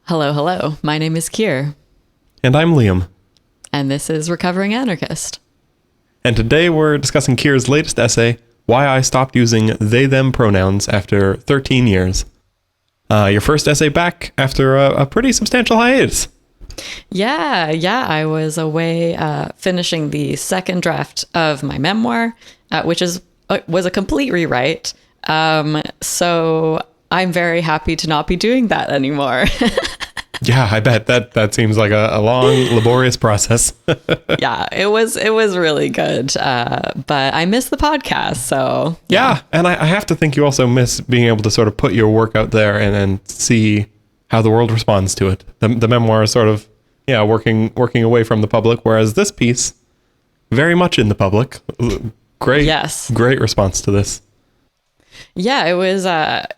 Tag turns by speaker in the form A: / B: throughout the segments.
A: Hello, hello. My name is Kier.
B: And I'm Liam.
A: And this is Recovering Anarchist.
B: And today we're discussing Kier's latest essay, Why I Stopped Using They-Them Pronouns After 13 Years. Your first essay back after a pretty substantial hiatus.
A: Yeah. I was away finishing the second draft of my memoir, which was a complete rewrite. So I'm very happy to not be doing that anymore.
B: Yeah, I bet that seems like a long, laborious process.
A: Yeah, it was really good. But I miss the podcast, so
B: yeah. And I have to think you also miss being able to sort of put your work out there and see how the world responds to it. The memoir is sort of, working away from the public, whereas this piece, very much in the public. Great,
A: yes.
B: Great response to this.
A: Yeah, it was,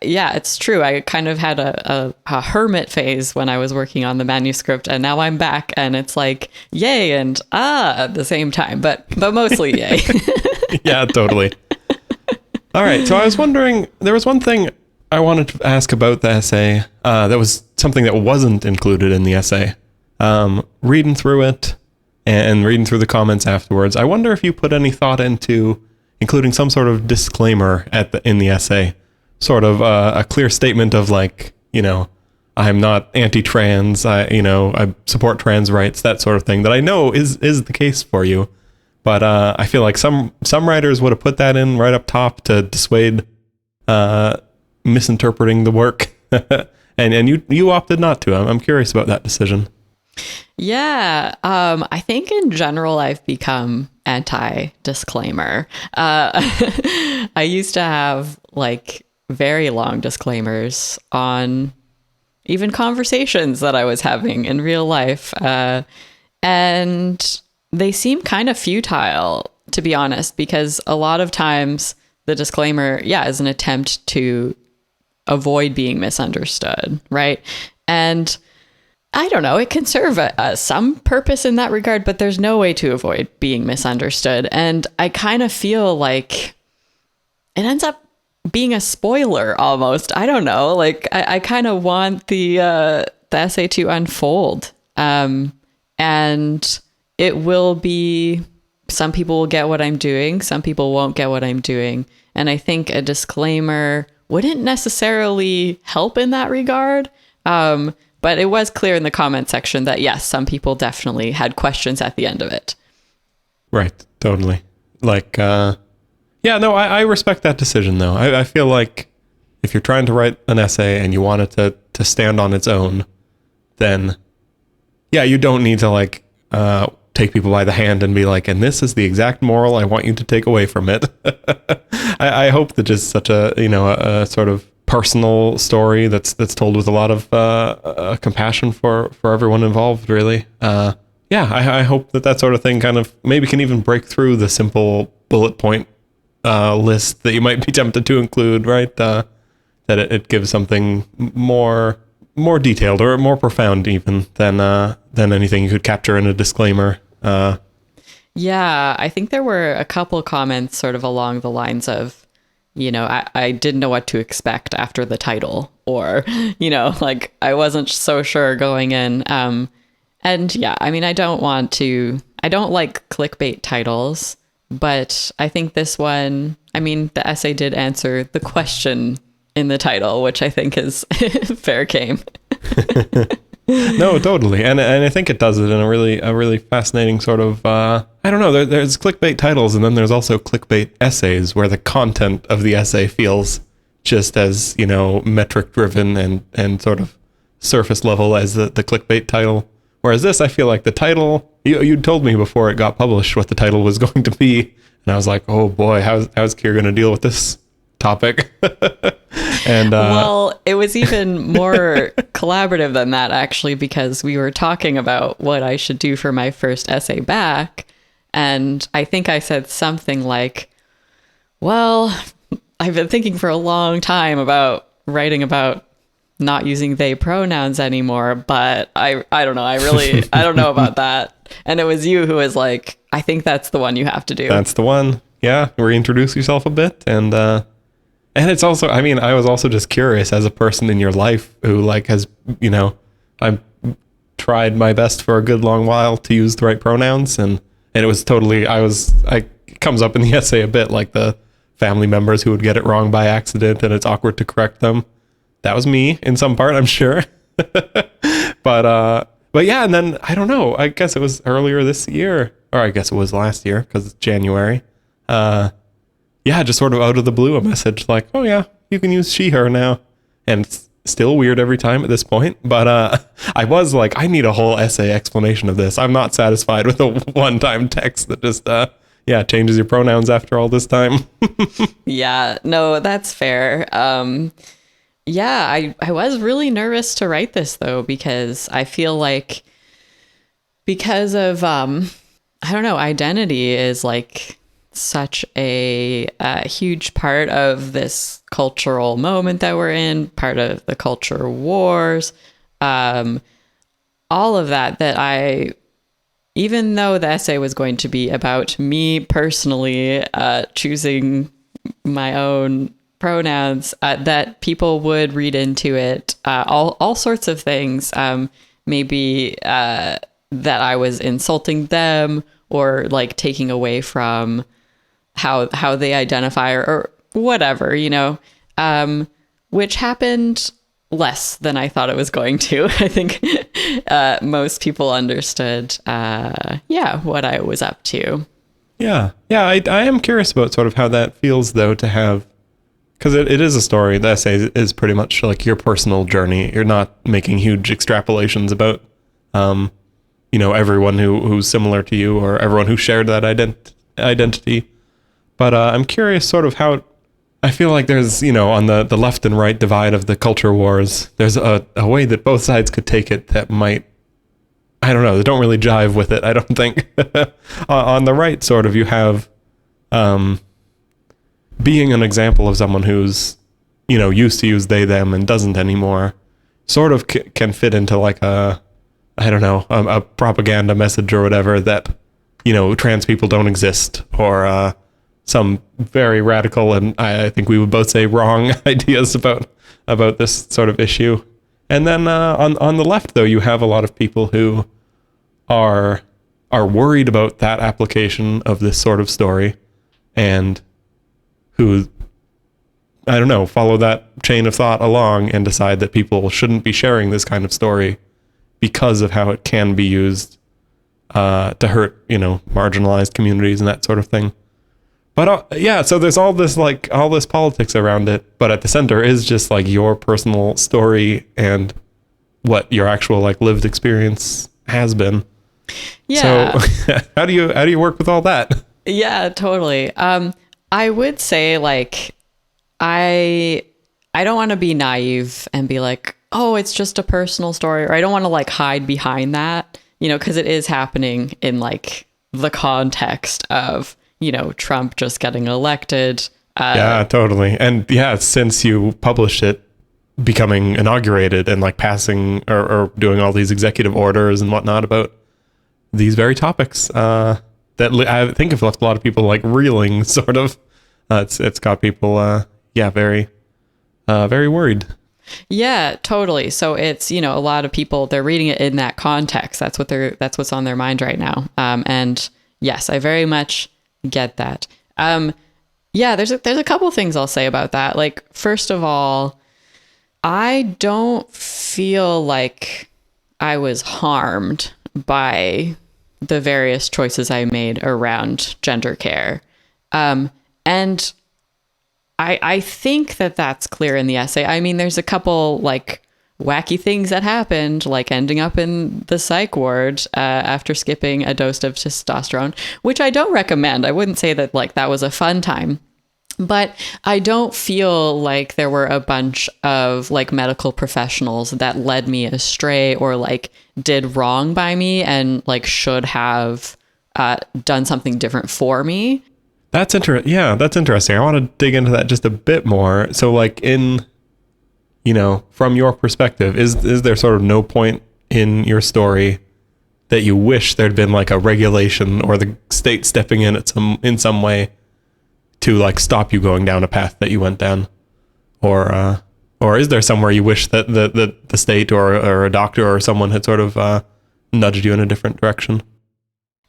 A: it's true. I kind of had a hermit phase when I was working on the manuscript, and now I'm back, and it's like, yay and at the same time, but mostly yay.
B: Yeah, totally. All right, so I was wondering, there was one thing I wanted to ask about the essay that was something that wasn't included in the essay. Reading through it and reading through the comments afterwards, I wonder if you put any thought into including some sort of disclaimer in the essay, sort of a clear statement of like, I'm not anti-trans, I support trans rights, that sort of thing that I know is the case for you. But I feel like some writers would have put that in right up top to dissuade misinterpreting the work. and you opted not to. I'm curious about that decision.
A: Yeah, I think in general I've become anti-disclaimer. I used to have like very long disclaimers on even conversations that I was having in real life. And they seem kind of futile, to be honest, because a lot of times the disclaimer, is an attempt to avoid being misunderstood, right? And I don't know, it can serve some purpose in that regard, but there's no way to avoid being misunderstood. And I kind of feel like it ends up being a spoiler almost. I don't know, like I kind of want the essay to unfold. And it will be, some people will get what I'm doing, some people won't get what I'm doing. And I think a disclaimer wouldn't necessarily help in that regard. But it was clear in the comment section that, yes, some people definitely had questions at the end of it.
B: Right. Totally. Like, I respect that decision, though. I feel like if you're trying to write an essay and you want it to stand on its own, then, you don't need to, like, take people by the hand and be like, and this is the exact moral I want you to take away from it. I hope that just such a sort of personal story that's told with a lot of compassion for everyone involved, really. I hope that sort of thing kind of maybe can even break through the simple bullet point list that you might be tempted to include, right? That it gives something more detailed or more profound even than anything you could capture in a disclaimer.
A: I think there were a couple comments sort of along the lines of, I didn't know what to expect after the title, or, like I wasn't so sure going in. I don't like clickbait titles, but I think this one, the essay did answer the question in the title, which I think is fair game. No, totally. And I think it does it in a really fascinating sort of, I don't know, there's clickbait titles and then there's also clickbait essays where the content of the essay feels just as, metric driven and sort of surface level as the clickbait title. Whereas this, I feel like the title, you told me before it got published what the title was going to be. And I was like, oh boy, how's Kier going to deal with this topic? And well, it was even more collaborative than that, actually, because we were talking about what I should do for my first essay back. And I think I said something like, well, I've been thinking for a long time about writing about not using they pronouns anymore, but I don't know. I don't know about that. And it was you who was like, I think that's the one you have to do.
B: That's the one. Yeah. Reintroduce yourself a bit. And it's also, I was also just curious as a person in your life who like has, I tried my best for a good long while to use the right pronouns, and it was totally, it comes up in the essay a bit, like the family members who would get it wrong by accident and it's awkward to correct them. That was me in some part, I'm sure. But yeah, and then I don't know, I guess it was earlier this year, or I guess it was last year because it's January. Yeah, just sort of out of the blue, a message like, oh yeah, you can use she, her now. And it's still weird every time at this point. But I was like, I need a whole essay explanation of this. I'm not satisfied with a one-time text that just, changes your pronouns after all this time.
A: Yeah, no, that's fair. I was really nervous to write this, though, because I feel like because of, I don't know, identity is like such a huge part of this cultural moment that we're in, part of the culture wars, all of that even though the essay was going to be about me personally choosing my own pronouns, that people would read into it all sorts of things, maybe that I was insulting them or like taking away from how they identify or whatever, which happened less than I thought it was going to. I think most people understood, what I was up to.
B: Yeah. I am curious about sort of how that feels, though, to have, because it is a story. The essay is pretty much like your personal journey. You're not making huge extrapolations about, everyone who's similar to you or everyone who shared that identity. But I'm curious sort of how, I feel like there's, on the left and right divide of the culture wars, there's a way that both sides could take it that might, I don't know, they don't really jive with it, I don't think. On the right, sort of, you have being an example of someone who's, used to use they, them, and doesn't anymore, sort of can fit into like a propaganda message or whatever that, trans people don't exist, or some very radical and I think we would both say wrong ideas about this sort of issue. And then on the left, though, you have a lot of people who are worried about that application of this sort of story and who, I don't know, follow that chain of thought along and decide that people shouldn't be sharing this kind of story because of how it can be used to hurt, marginalized communities and that sort of thing. But so there's all this politics around it, but at the center is just like your personal story and what your actual like lived experience has been. Yeah. So how do you work with all that?
A: Yeah, totally. I would say like I don't want to be naive and be like, oh, it's just a personal story, or I don't want to like hide behind that, because it is happening in like the context of Trump just getting elected.
B: Yeah, totally. And yeah, since you published it, becoming inaugurated and like passing or doing all these executive orders and whatnot about these very topics that I think have left a lot of people like reeling, sort of. It's got people, very, very worried.
A: Yeah, totally. So it's, a lot of people, they're reading it in that context. That's what's on their mind right now. And yes, I very much get that. There's a couple things I'll say about that. Like, first of all, I don't feel like I was harmed by the various choices I made around gender care. And I think that that's clear in the essay. I mean, there's a couple like wacky things that happened, like ending up in the psych ward after skipping a dose of testosterone, which I don't recommend. I wouldn't say that like that was a fun time, but I don't feel like there were a bunch of like medical professionals that led me astray or like did wrong by me and like should have done something different for me.
B: That's interesting. I want to dig into that just a bit more. So like from your perspective, is there sort of no point in your story that you wish there'd been like a regulation or the state stepping in in some way to like stop you going down a path that you went down, or Or is there somewhere you wish that the state or a doctor or someone had sort of nudged you in a different direction?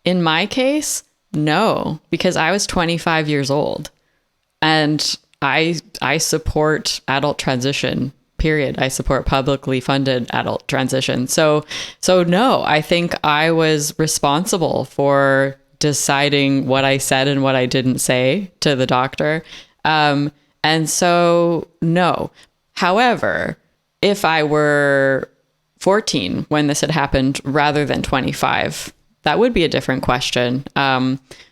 A: In my case, no, because I was 25 years old and I support adult transition, period. I support publicly funded adult transition. So no, I think I was responsible for deciding what I said and what I didn't say to the doctor. And so no. However, if I were 14 when this had happened rather than 25, that would be a different question,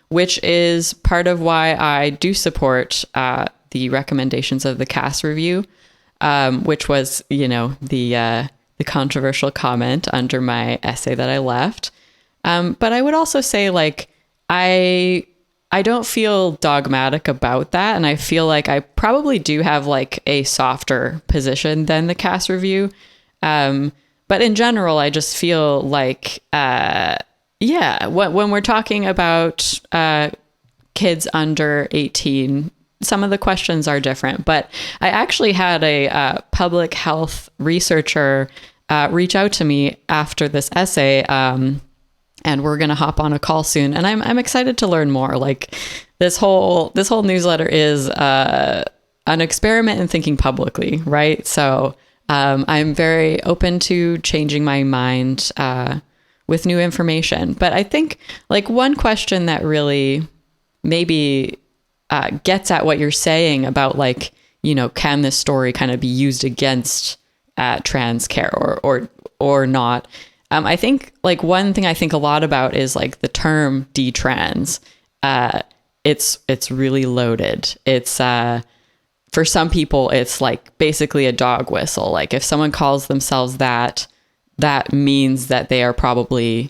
A: which is part of why I do support the recommendations of the CAS review, which was, the controversial comment under my essay that I left. But I would also say, like, I don't feel dogmatic about that. And I feel like I probably do have like a softer position than the CAS review. But in general, I just feel like, when we're talking about kids under 18, some of the questions are different. But I actually had a public health researcher reach out to me after this essay, and we're going to hop on a call soon. And I'm excited to learn more. Like this whole newsletter is an experiment in thinking publicly, right? So I'm very open to changing my mind with new information. But I think like one question that really maybe gets at what you're saying about like, can this story kind of be used against trans care or not? I think like one thing I think a lot about is like the term detrans. It's really loaded. It's for some people it's like basically a dog whistle. Like if someone calls themselves that means that they are probably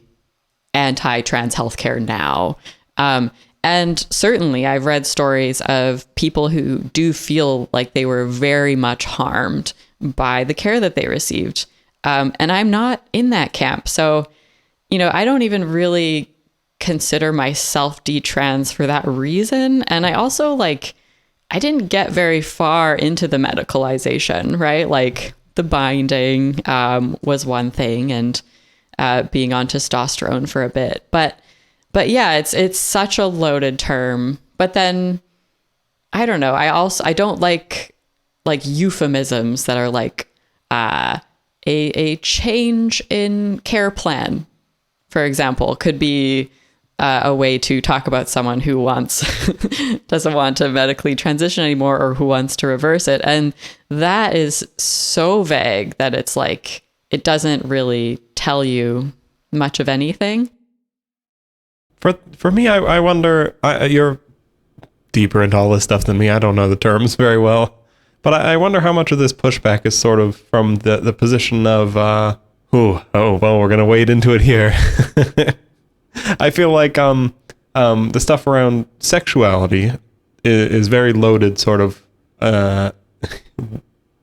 A: anti-trans healthcare now. And certainly I've read stories of people who do feel like they were very much harmed by the care that they received. And I'm not in that camp. So, I don't even really consider myself detrans for that reason. And I also I didn't get very far into the medicalization, right? Like the binding was one thing and being on testosterone for a bit. But yeah, it's such a loaded term. But then I don't know. I don't like euphemisms that are like a change in care plan, for example, could be a way to talk about someone who doesn't want to medically transition anymore or who wants to reverse it. And that is so vague that it's like, it doesn't really tell you much of anything.
B: For me, I wonder, you're deeper into all this stuff than me. I don't know the terms very well. But I wonder how much of this pushback is sort of from the position of, well, we're going to wade into it here. I feel like the stuff around sexuality is very loaded, sort of,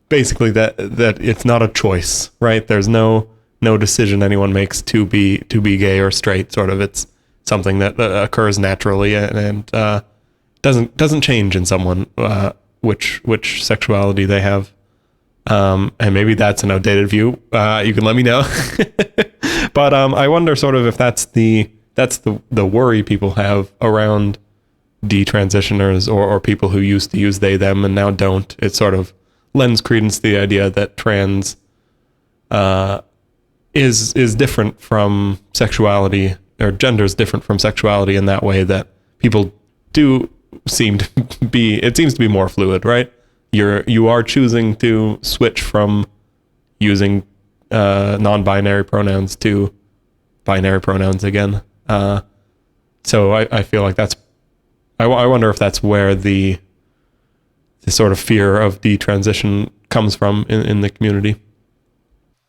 B: basically that it's not a choice, right? There's no decision anyone makes to be gay or straight, sort of. It's something that occurs naturally and doesn't change in someone, which sexuality they have. And maybe that's an outdated view. You can let me know. But I wonder sort of if that's the worry people have around detransitioners or people who used to use they, them, and now don't. It sort of lends credence to the idea that trans is different from sexuality, or gender is different from sexuality in that way, that people do seem to be, it seems to be more fluid, right? You are choosing to switch from using non-binary pronouns to binary pronouns again. So I feel like that's, I wonder if that's where the sort of fear of detransition comes from in the community.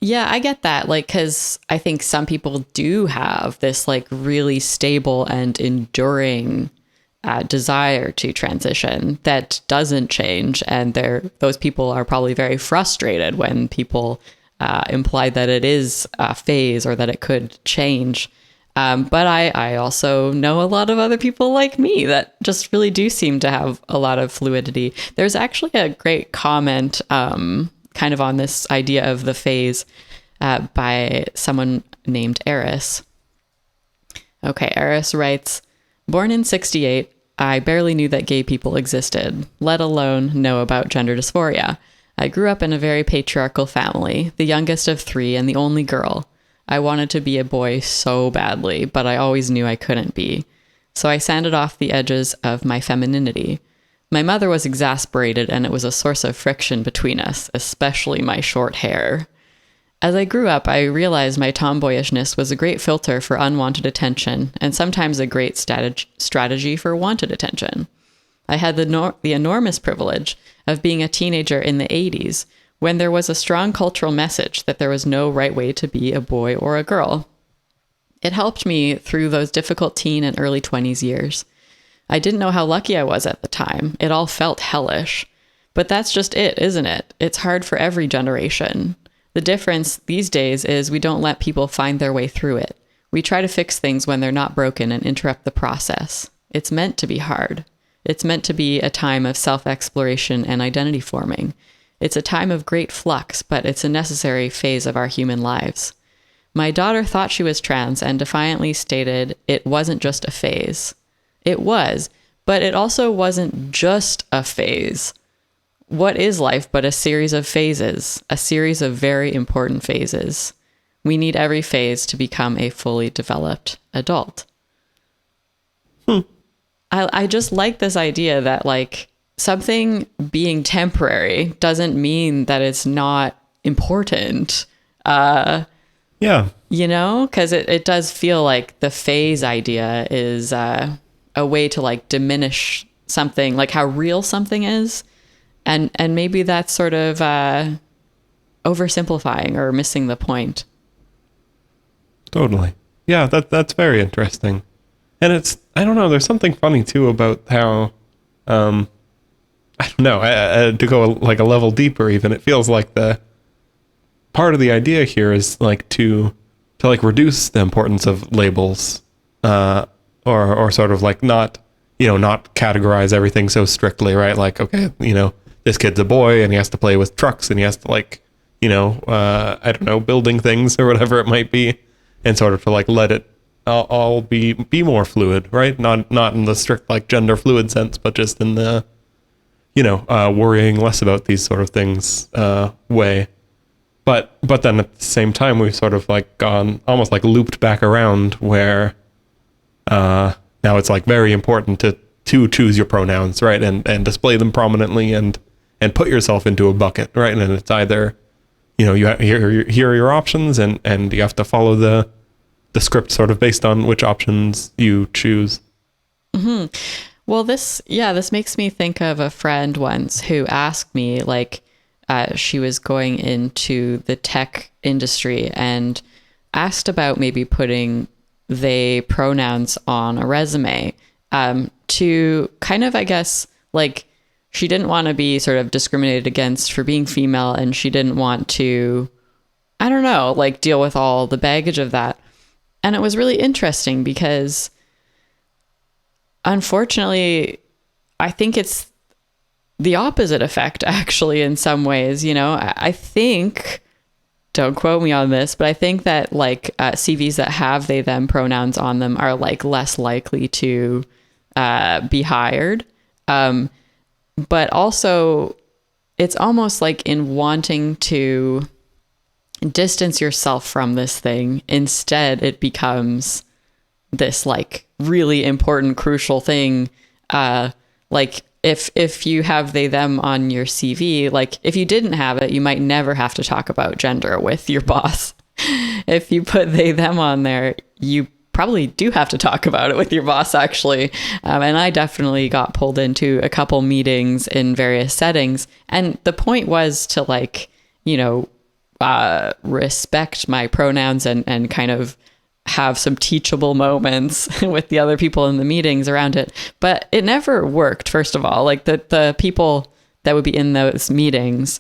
A: Yeah, I get that. Like, because I think some people do have this like really stable and enduring desire to transition that doesn't change, and those people are probably very frustrated when people imply that it is a phase or that it could change. But I also know a lot of other people like me that just really do seem to have a lot of fluidity. There's actually a great comment kind of on this idea of the phase by someone named Eris. Okay, Eris writes, born in 68, I barely knew that gay people existed, let alone know about gender dysphoria. I grew up in a very patriarchal family, the youngest of 3 and the only girl. I wanted to be a boy so badly, but I always knew I couldn't be. So I sanded off the edges of my femininity. My mother was exasperated, and it was a source of friction between us, especially my short hair. As I grew up, I realized my tomboyishness was a great filter for unwanted attention, and sometimes a great strategy for wanted attention. I had the enormous privilege of being a teenager in the 80s, when there was a strong cultural message that there was no right way to be a boy or a girl. It helped me through those difficult teen and early 20s years. I didn't know how lucky I was at the time. It all felt hellish. But that's just it, isn't it? It's hard for every generation. The difference these days is we don't let people find their way through it. We try to fix things when they're not broken and interrupt the process. It's meant to be hard. It's meant to be a time of self-exploration and identity forming. It's a time of great flux, but it's a necessary phase of our human lives. My daughter thought she was trans and defiantly stated it wasn't just a phase. It was, but it also wasn't just a phase. What is life but a series of phases, a series of very important phases? We need every phase to become a fully developed adult. I just like this idea that like something being temporary doesn't mean that it's not important.
B: Yeah.
A: You know, because it does feel like the phase idea is a way to like diminish something, like how real something is. And maybe that's sort of oversimplifying or missing the point.
B: Totally. Yeah, that's very interesting. And I don't know, there's something funny too about how, I don't know, to go like a level deeper even, it feels like the part of the idea here is like to like reduce the importance of labels, or sort of like not categorize everything so strictly, right? Like, okay, this kid's a boy and he has to play with trucks and he has to like, I don't know, building things or whatever it might be, and sort of to like let it all be more fluid, right? Not in the strict like gender fluid sense, but just in the, worrying less about these sort of things way. But then at the same time, we've sort of like gone almost like looped back around where now it's like very important to choose your pronouns, right? And display them prominently and put yourself into a bucket, right? And it's either, here are your options and you have to follow the script sort of based on which options you choose.
A: Mm-hmm. Well, this makes me think of a friend once who asked me, like, she was going into the tech industry and asked about maybe putting they pronouns on a resume, to kind of, I guess, like, she didn't want to be sort of discriminated against for being female, and she didn't want to, I don't know, like deal with all the baggage of that. And it was really interesting because unfortunately, I think it's the opposite effect actually in some ways. I think, don't quote me on this, but I think that like CVs that have they them pronouns on them are like less likely to be hired. But also it's almost like in wanting to distance yourself from this thing, instead it becomes this like really important, crucial thing. Like if you have they them on your CV, like if you didn't have it, you might never have to talk about gender with your boss. If you put they them on there, you probably do have to talk about it with your boss, actually. And I definitely got pulled into a couple meetings in various settings. And the point was to like, respect my pronouns and kind of have some teachable moments with the other people in the meetings around it. But it never worked, first of all. Like the people that would be in those meetings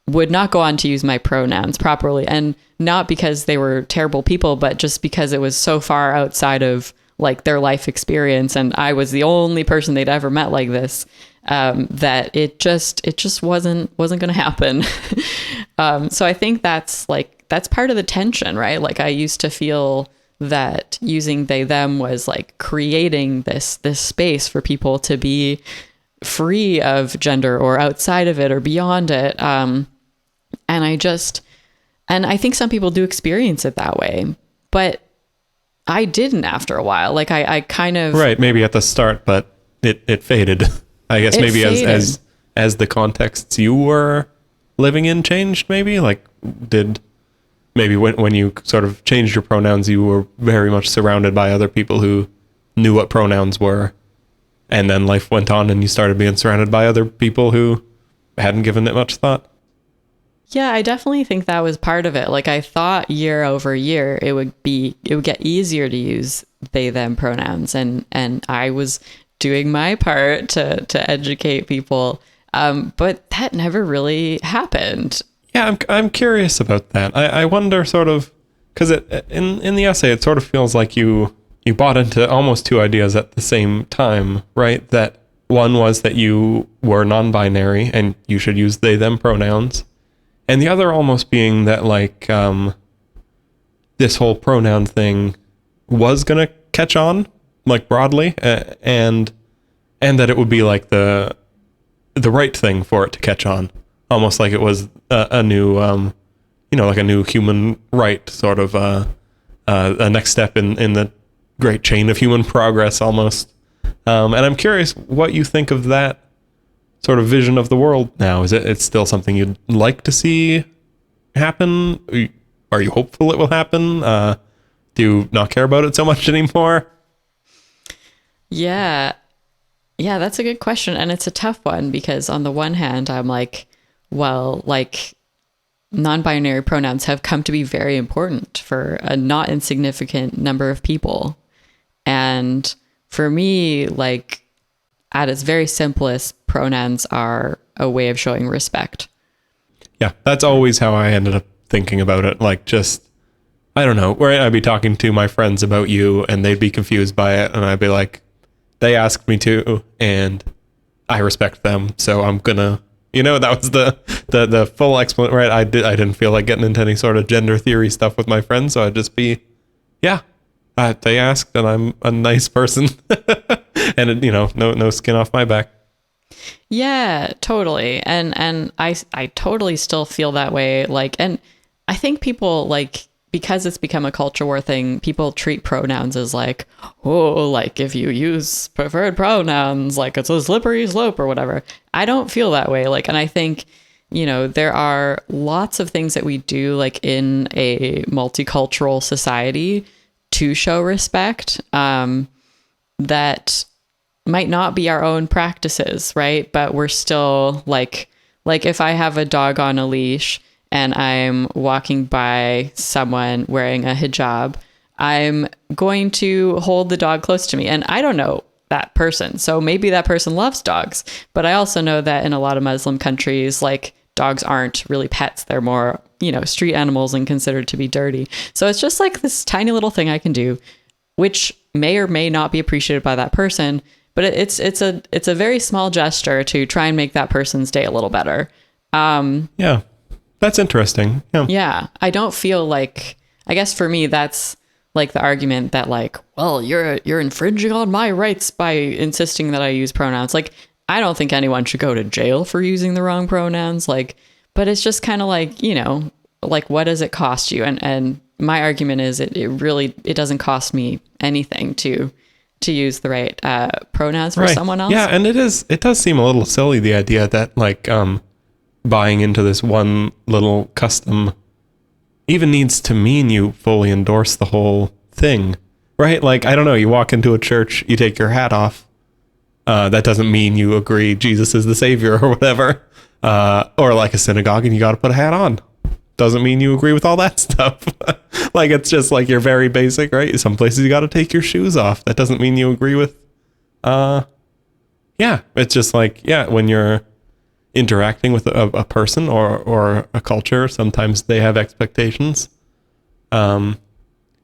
A: would not go on to use my pronouns properly. And not because they were terrible people, but just because it was so far outside of like their life experience. And I was the only person they'd ever met like this. that it just wasn't going to happen. So I think that's part of the tension, right? Like I used to feel that using they them was like creating this space for people to be free of gender or outside of it or beyond it. And I think some people do experience it that way, but I didn't after a while. Like I kind of,
B: right. Maybe at the start, but it faded. I guess maybe as the contexts you were living in changed, maybe like maybe when you sort of changed your pronouns, you were very much surrounded by other people who knew what pronouns were. And then life went on and you started being surrounded by other people who hadn't given it much thought.
A: Yeah, I definitely think that was part of it. Like I thought year over year it would get easier to use they them pronouns, and I was doing my part to educate people. But that never really happened.
B: Yeah, I'm curious about that. I wonder sort of, because in the essay it sort of feels like you bought into almost two ideas at the same time, right? That one was that you were non-binary and you should use they them pronouns. And the other almost being that like this whole pronoun thing was going to catch on like broadly, and that it would be like the right thing for it to catch on, almost like it was a new like a new human right, sort of a next step in the great chain of human progress almost. And I'm curious what you think of that sort of vision of the world now. Is it's still something you'd like to see happen? Are you hopeful it will happen? Do you not care about it so much anymore?
A: Yeah, that's a good question. And it's a tough one because on the one hand, I'm like, well, like non-binary pronouns have come to be very important for a not insignificant number of people. And for me, like at its very simplest, pronouns are a way of showing respect.
B: Yeah, that's always how I ended up thinking about it. Like just, I don't know, where I'd be talking to my friends about you and they'd be confused by it. And I'd be like, they asked me to, and I respect them. So I'm gonna, that was the full explanation, right? I didn't feel like getting into any sort of gender theory stuff with my friends. So I'd just be, they asked and I'm a nice person and no skin off my back.
A: Yeah, totally. And I totally still feel that way. Like, and I think people like, because it's become a culture war thing, people treat pronouns as like, oh, like if you use preferred pronouns, like it's a slippery slope or whatever. I don't feel that way. Like, and I think, there are lots of things that we do like in a multicultural society to show respect, that might not be our own practices, right? But we're still like if I have a dog on a leash and I'm walking by someone wearing a hijab, I'm going to hold the dog close to me. And I don't know that person. So maybe that person loves dogs. But I also know that in a lot of Muslim countries, like dogs aren't really pets. They're more, street animals and considered to be dirty. So it's just like this tiny little thing I can do, which may or may not be appreciated by that person. But it's a very small gesture to try and make that person's day a little better.
B: Yeah. That's interesting.
A: Yeah. I don't feel like, I guess for me, that's like the argument that like, well, you're infringing on my rights by insisting that I use pronouns. Like, I don't think anyone should go to jail for using the wrong pronouns. Like, but it's just kind of like, like what does it cost you? And my argument is it doesn't cost me anything to use the right pronouns for someone else.
B: Yeah. And it does seem a little silly, the idea that like, buying into this one little custom even needs to mean you fully endorse the whole thing, right? Like, I don't know, you walk into a church, you take your hat off. That doesn't mean you agree Jesus is the savior or whatever. Or like a synagogue and you got to put a hat on. Doesn't mean you agree with all that stuff. Like, it's just like you're very basic, right? Some places you got to take your shoes off. That doesn't mean you agree with, it's just like, when you're interacting with a person or a culture, sometimes they have expectations, and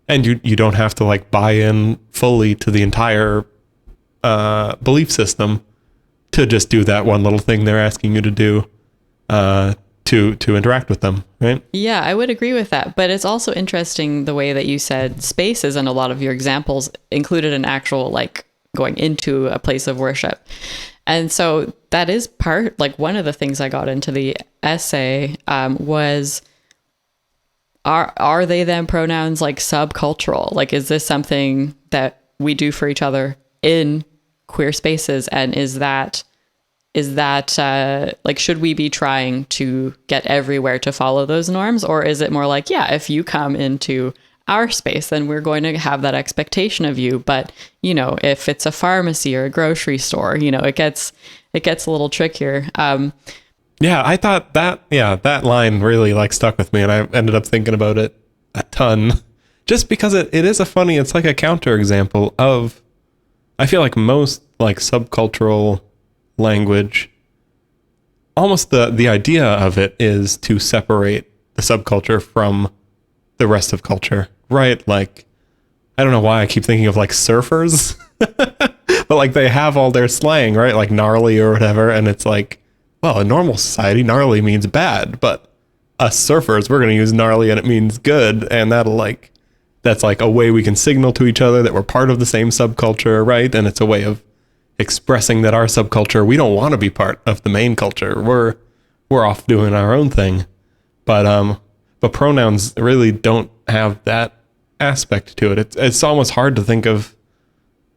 B: you don't have to like buy in fully to the entire belief system to just do that one little thing they're asking you to do to interact with them, right?
A: Yeah, I would agree with that. But it's also interesting the way that you said spaces, and a lot of your examples included an actual like going into a place of worship. And so that is part, like one of the things I got into the essay was, are they them pronouns like subcultural? Like, is this something that we do for each other in queer spaces? And is that like, should we be trying to get everywhere to follow those norms? Or is it more like, yeah, if you come into our space, then we're going to have that expectation of you. But, you know, if it's a pharmacy or a grocery store, you know, it gets a little trickier.
B: Yeah, I thought that line really like stuck with me, and I ended up thinking about it a ton just because it is it's like a counterexample of, I feel like most like subcultural language, almost the idea of it is to separate the subculture from the rest of culture, right? Like, I don't know why I keep thinking of like surfers, but like they have all their slang, right? Like gnarly or whatever. And it's like, well, in normal society, gnarly means bad, but us surfers, we're going to use gnarly and it means good. And that's like a way we can signal to each other that we're part of the same subculture, right? And it's a way of expressing that our subculture, we don't want to be part of the main culture. We're off doing our own thing. But pronouns really don't have that aspect to it. It's almost hard to think of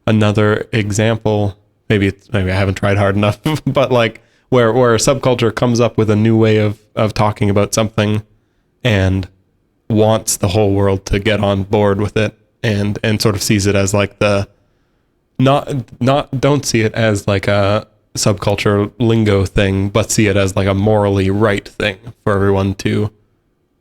B: another example. Maybe I haven't tried hard enough, but like where a subculture comes up with a new way of talking about something and wants the whole world to get on board with it and sort of sees it as like don't see it as like a subculture lingo thing, but see it as like a morally right thing for everyone to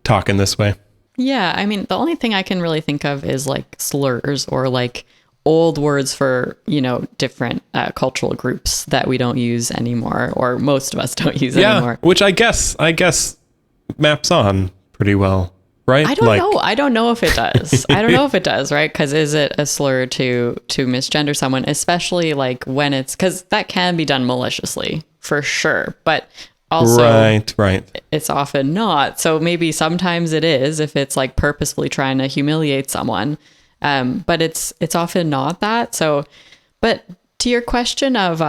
B: talk in this way.
A: Yeah, I mean, the only thing I can really think of is like slurs or like old words for, you know, different cultural groups that we don't use anymore, or most of us don't use anymore.
B: Which I guess maps on pretty well, right?
A: I don't know if it does. I don't know if it does, right? Because is it a slur to misgender someone, especially like when it's, because that can be done maliciously for sure, but also right, it's often not. So maybe sometimes it is if it's like purposefully trying to humiliate someone, but it's often not that. So, but to your question of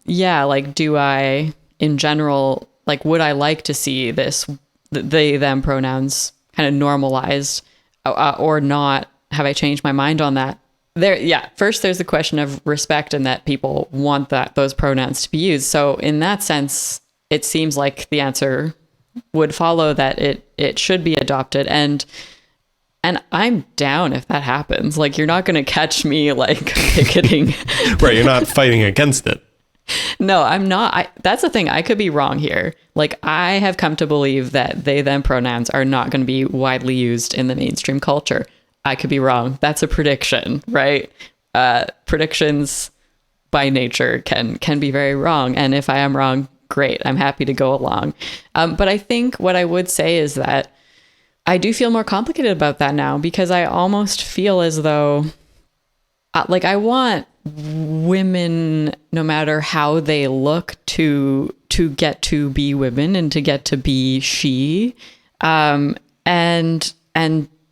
A: like, do I in general, like, would I like to see this they them pronouns kind of normalized or not? Have I changed my mind on that? First there's the question of respect and that people want those pronouns to be used. So in that sense, it seems like the answer would follow that it should be adopted. And I'm down if that happens. Like, you're not going to catch me like picketing.
B: Right. You're not fighting against it.
A: No, I'm not. That's the thing. I could be wrong here. Like, I have come to believe that they, them pronouns are not going to be widely used in the mainstream culture. I could be wrong. That's a prediction, right? Predictions by nature can be very wrong. And if I am wrong, great. I'm happy to go along. But I think what I would say is that I do feel more complicated about that now, because I almost feel as though like I want women, no matter how they look, to get to be women and to get to be she. And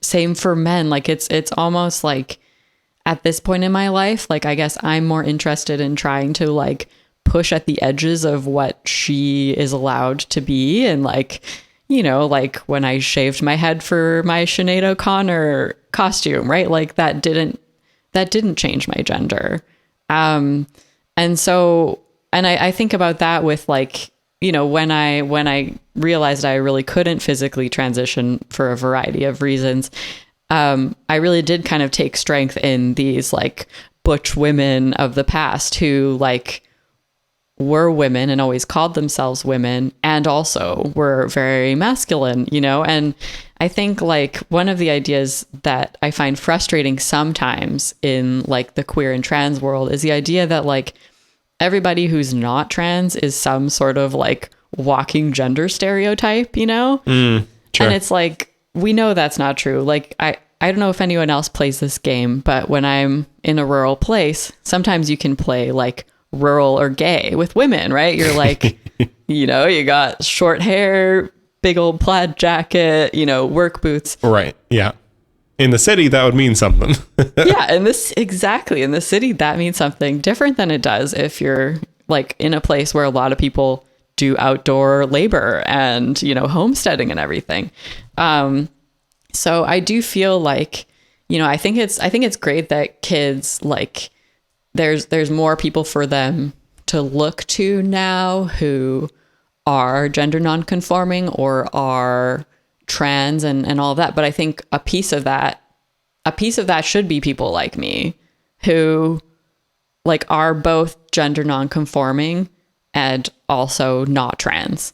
A: same for men. Like it's almost like at this point in my life, like I guess I'm more interested in trying to like push at the edges of what she is allowed to be. And like, you know, like when I shaved my head for my Sinead O'Connor costume, right? Like that didn't change my gender. And so, and I think about that with like, you know, when I realized I really couldn't physically transition for a variety of reasons, I really did kind of take strength in these like butch women of the past who like were women and always called themselves women and also were very masculine, you know? And I think like one of the ideas that I find frustrating sometimes in like the queer and trans world is the idea that like everybody who's not trans is some sort of like walking gender stereotype, you know?
B: Sure.
A: And it's like, we know that's not true. Like, I don't know if anyone else plays this game, but when I'm in a rural place, sometimes you can play like rural or gay. With women, right? You're like, you know, you got short hair, big old plaid jacket, you know, work boots.
B: Right. Yeah. In the city, that would mean something.
A: Yeah. And exactly. In the city, that means something different than it does if you're like in a place where a lot of people do outdoor labor and, you know, homesteading and everything. So I do feel like, you know, I think it's great that kids, like, there's more people for them to look to now who are gender nonconforming or are trans and all of that. But I think a piece of that should be people like me who like are both gender nonconforming and also not trans,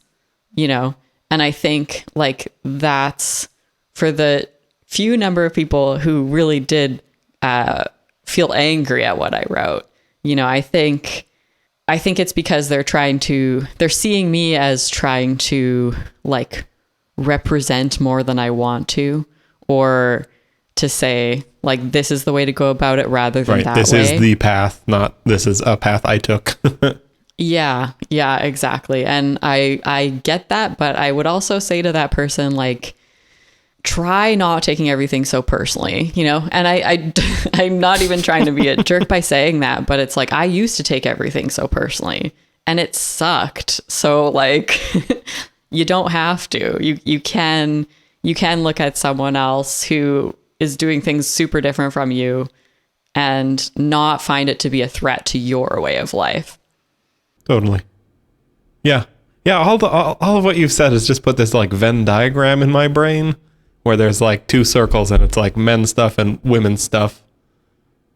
A: you know? And I think like that's for the few number of people who really did feel angry at what I wrote. You know, I think it's because they're seeing me as trying to like represent more than I want to, or to say like, this is the way to go about it rather than that way.
B: This is the path, not this is a path I took.
A: Yeah, exactly. And I get that, but I would also say to that person, like, try not taking everything so personally, you know? And I'm not even trying to be a jerk by saying that, but it's like, I used to take everything so personally and it sucked. So like, you don't have to. You can look at someone else who is doing things super different from you and not find it to be a threat to your way of life.
B: Totally. Yeah. All of what you've said has just put this like Venn diagram in my brain where there's like two circles and it's like men's stuff and women's stuff.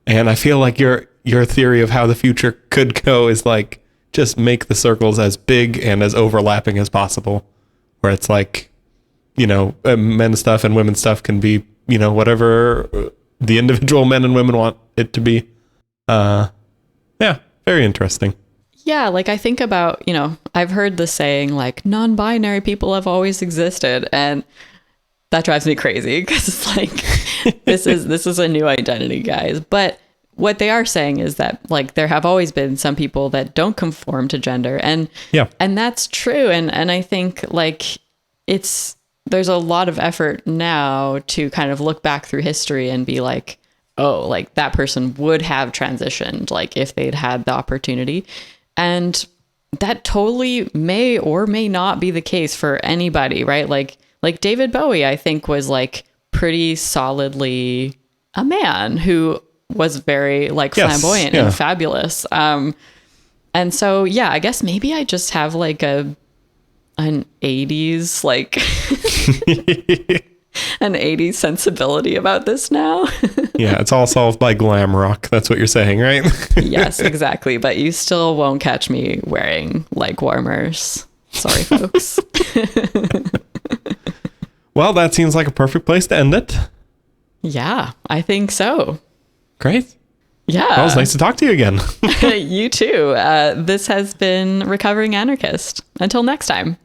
B: And I feel like your theory of how the future could go is like, just make the circles as big and as overlapping as possible, where it's like, you know, men's stuff and women's stuff can be, you know, whatever the individual men and women want it to be. Yeah, very interesting.
A: Yeah, like I think about, you know, I've heard the saying like non-binary people have always existed, and that drives me crazy because it's like this is a new identity, guys. But what they are saying is that like there have always been some people that don't conform to gender, and that's true. And I think like there's a lot of effort now to kind of look back through history and be like, oh, like that person would have transitioned like if they'd had the opportunity. And that totally may or may not be the case for anybody, right? Like David Bowie, I think, was like pretty solidly a man who was very like flamboyant and fabulous. And so, yeah, I guess maybe I just have like an 80s, like an 80s sensibility about this now.
B: Yeah, it's all solved by glam rock. That's what you're saying, right?
A: Yes, exactly. But you still won't catch me wearing leg warmers. Sorry, folks.
B: Well, that seems like a perfect place to end it.
A: Yeah, I think so.
B: Great.
A: Yeah.
B: Well, it was nice to talk to you again.
A: You too. This has been Recovering Anarchist. Until next time.